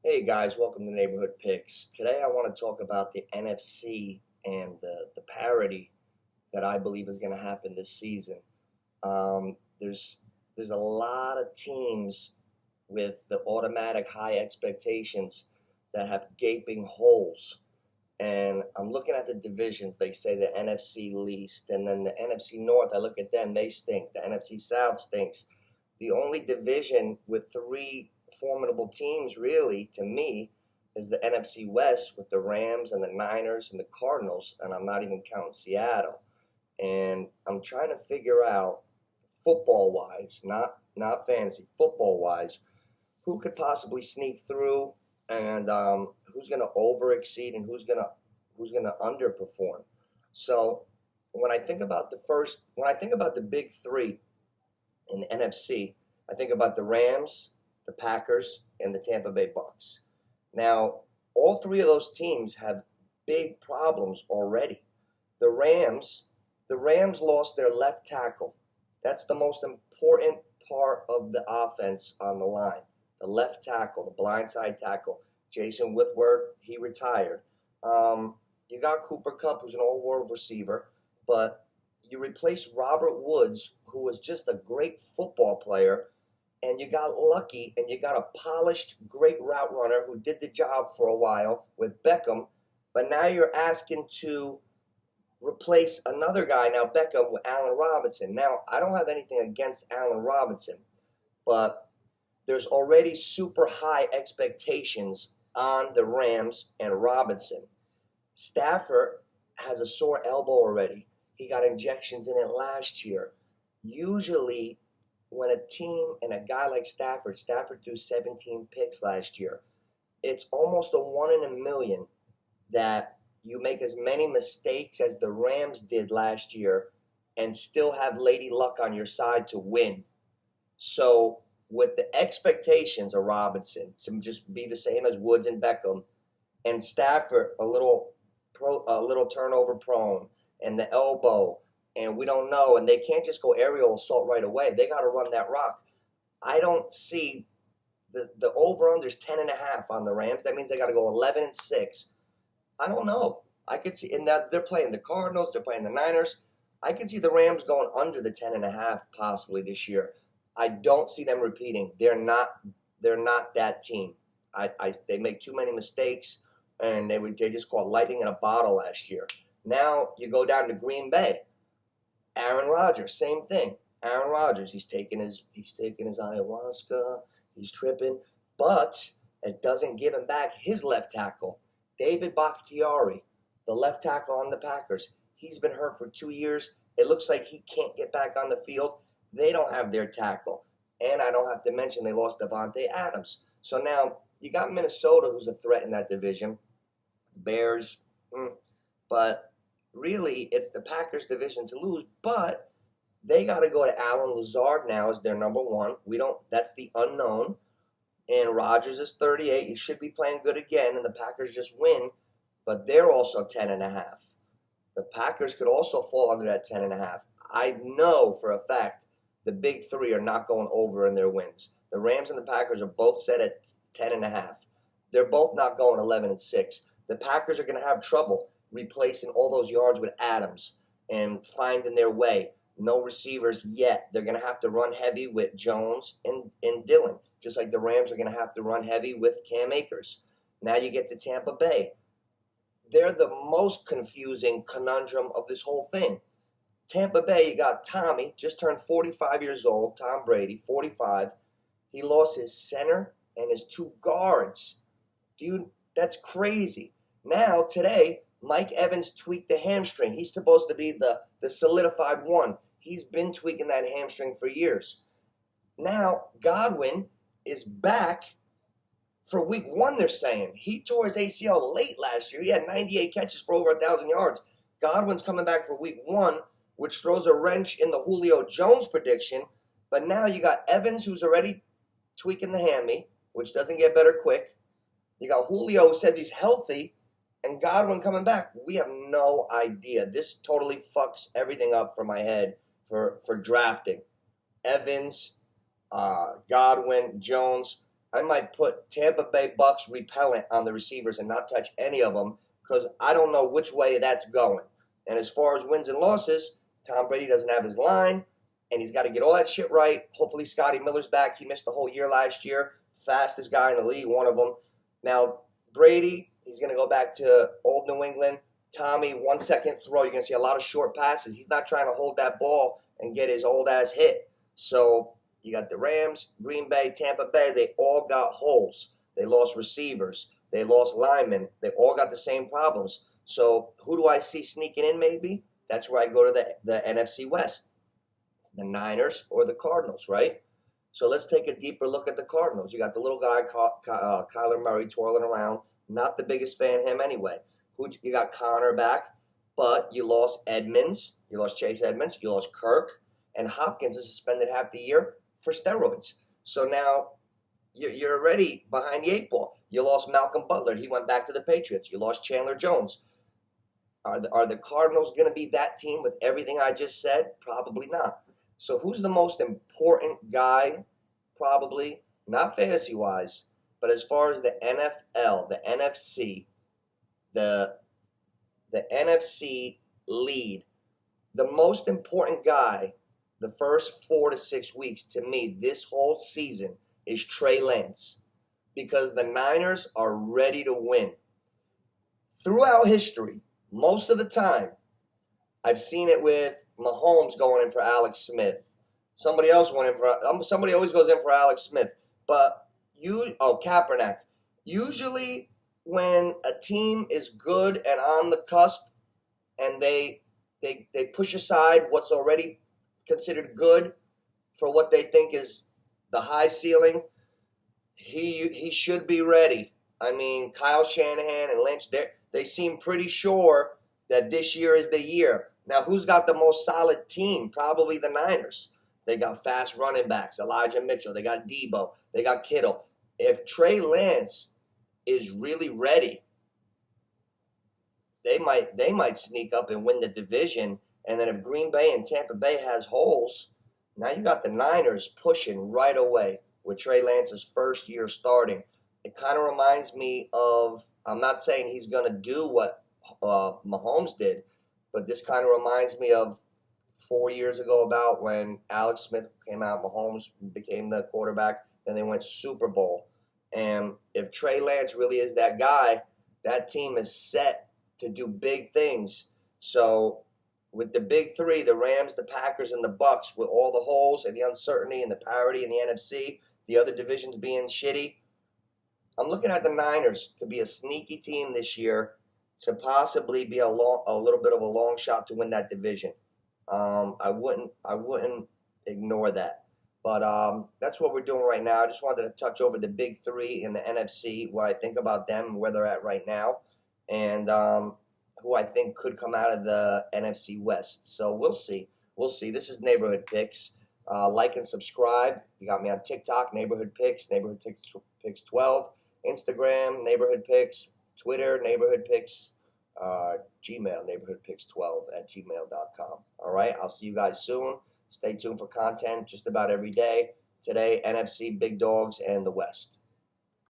Hey guys, welcome to Neighborhood Picks. Today I want to talk about the NFC and the parity that I believe is going to happen this season. There's a lot of teams with the automatic high expectations that have gaping holes. And I'm looking at the divisions. They say the NFC least, and then the NFC North. I look at them; they stink. The NFC South stinks. The only division with three formidable teams, really, to me, is the NFC West with the Rams and the Niners and the Cardinals, and I'm not even counting Seattle. And I'm trying to figure out, football-wise, not fantasy, football-wise, who could possibly sneak through, and who's going to overexceed and who's going to underperform. So when I think about the big three in the NFC, I think about the Rams, the Packers, and the Tampa Bay Bucks. Now, all three of those teams have big problems already. The Rams, the Rams lost their left tackle. That's the most important part of the offense on the line. The left tackle, the blindside tackle. Jason Whitworth, he retired. You got Cooper Kupp, who's an all-world receiver, but you replaced Robert Woods, who was just a great football player, and you got lucky, and you got a polished, great route runner who did the job for a while with Beckham, but now you're asking to replace another guy, now Beckham, with Allen Robinson. Now, I don't have anything against Allen Robinson, but there's already super high expectations on the Rams and Robinson. Stafford has a sore elbow already. He got injections in it last year. Usually, when a team and a guy like Stafford threw 17 picks last year, it's almost a 1 in a million that you make as many mistakes as the Rams did last year and still have Lady Luck on your side to win. So with the expectations of Robinson to just be the same as Woods and Beckham, and Stafford a little turnover prone, and the elbow, and we don't know, and they can't just go aerial assault right away. They got to run that rock. I don't see the over-under is 10.5 on the Rams. That means they got to go 11-6. I don't know. I could see, and that they're playing the Cardinals, they're playing the Niners. I could see the Rams going under the 10.5 possibly this year. I don't see them repeating. They're not that team. They make too many mistakes, and they just caught lightning in a bottle last year. Now you go down to Green Bay. Aaron Rodgers, same thing. Aaron Rodgers, he's taking his ayahuasca, he's tripping, but it doesn't give him back his left tackle. David Bakhtiari, the left tackle on the Packers, he's been hurt for 2 years. It looks like he can't get back on the field. They don't have their tackle. And I don't have to mention they lost Devontae Adams. So now you got Minnesota, who's a threat in that division. Bears, but really it's the Packers division to lose. But they got to go to Allen Lazard now as their number one. That's the unknown. And Rodgers is 38. He should be playing good again, and the Packers just win. But they're also 10.5. The Packers could also fall under that 10.5. I know for a fact the big three are not going over in their wins. The Rams and the Packers are both set at 10.5. They're both not going 11-6. The Packers are going to have trouble replacing all those yards with Adams and finding their way. No receivers yet. They're going to have to run heavy with Jones and Dillon, just like the Rams are going to have to run heavy with Cam Akers. Now you get to Tampa Bay. They're the most confusing conundrum of this whole thing. Tampa Bay, you got Tommy, just turned 45 years old, Tom Brady, 45. He lost his center and his two guards. Dude, that's crazy. Now, today, Mike Evans tweaked the hamstring. He's supposed to be the solidified one. He's been tweaking that hamstring for years. Now, Godwin is back for week 1, they're saying. He tore his ACL late last year. He had 98 catches for over 1,000 yards. Godwin's coming back for week 1, which throws a wrench in the Julio Jones prediction. But now you got Evans, who's already tweaking the hammy, which doesn't get better quick. You got Julio, who says he's healthy, and Godwin coming back. We have no idea. This totally fucks everything up for my head for drafting. Evans, Godwin, Jones. I might put Tampa Bay Bucks repellent on the receivers and not touch any of them because I don't know which way that's going. And as far as wins and losses, Tom Brady doesn't have his line, and he's got to get all that shit right. Hopefully Scotty Miller's back. He missed the whole year last year. Fastest guy in the league, one of them. Now, Brady, he's going to go back to old New England. Tommy, 1 second throw. You're going to see a lot of short passes. He's not trying to hold that ball and get his old ass hit. So you got the Rams, Green Bay, Tampa Bay. They all got holes. They lost receivers. They lost linemen. They all got the same problems. So who do I see sneaking in maybe? That's where I go to the NFC West. It's the Niners or the Cardinals, right? So let's take a deeper look at the Cardinals. You got the little guy, Kyler Murray, twirling around. Not the biggest fan of him anyway. You got Connor back, but you lost Edmonds. You lost Chase Edmonds. You lost Kirk. And Hopkins is suspended half the year for steroids. So now you're already behind the 8 ball. You lost Malcolm Butler. He went back to the Patriots. You lost Chandler Jones. Are the Cardinals going to be that team with everything I just said? Probably not. So who's the most important guy? Probably not fantasy-wise, but as far as the NFL, the NFC, the NFC lead, the most important guy the first 4 to 6 weeks to me this whole season is Trey Lance, because the Niners are ready to win. Throughout history, most of the time, I've seen it with Mahomes going in for Alex Smith. Somebody else went in for somebody always goes in for Alex Smith. But Kaepernick. Usually when a team is good and on the cusp and they push aside what's already considered good for what they think is the high ceiling, he should be ready. I mean, Kyle Shanahan and Lynch, they seem pretty sure that this year is the year. Now, who's got the most solid team? Probably the Niners. They got fast running backs, Elijah Mitchell. They got Debo. They got Kittle. If Trey Lance is really ready, they might sneak up and win the division. And then if Green Bay and Tampa Bay has holes, now you got the Niners pushing right away with Trey Lance's first year starting. It kind of reminds me of, I'm not saying he's going to do what Mahomes did, but this kind of reminds me of 4 years ago about when Alex Smith came out, Mahomes became the quarterback, and they went Super Bowl. And if Trey Lance really is that guy, that team is set to do big things. So with the big three, the Rams, the Packers, and the Bucks, with all the holes and the uncertainty and the parity in the NFC, the other divisions being shitty, I'm looking at the Niners to be a sneaky team this year, to possibly be a little bit of a long shot to win that division. I wouldn't ignore that. But that's what we're doing right now. I just wanted to touch over the big three in the NFC, what I think about them, where they're at right now, and who I think could come out of the NFC West. So we'll see. We'll see. This is Neighborhood Picks. Like and subscribe. You got me on TikTok, Neighborhood Picks, Neighborhood Picks 12, Instagram, Neighborhood Picks, Twitter, Neighborhood Picks, Gmail, neighborhoodpicks12@gmail.com. All right, I'll see you guys soon. Stay tuned for content just about every day. Today, NFC, Big Dogs, and the West.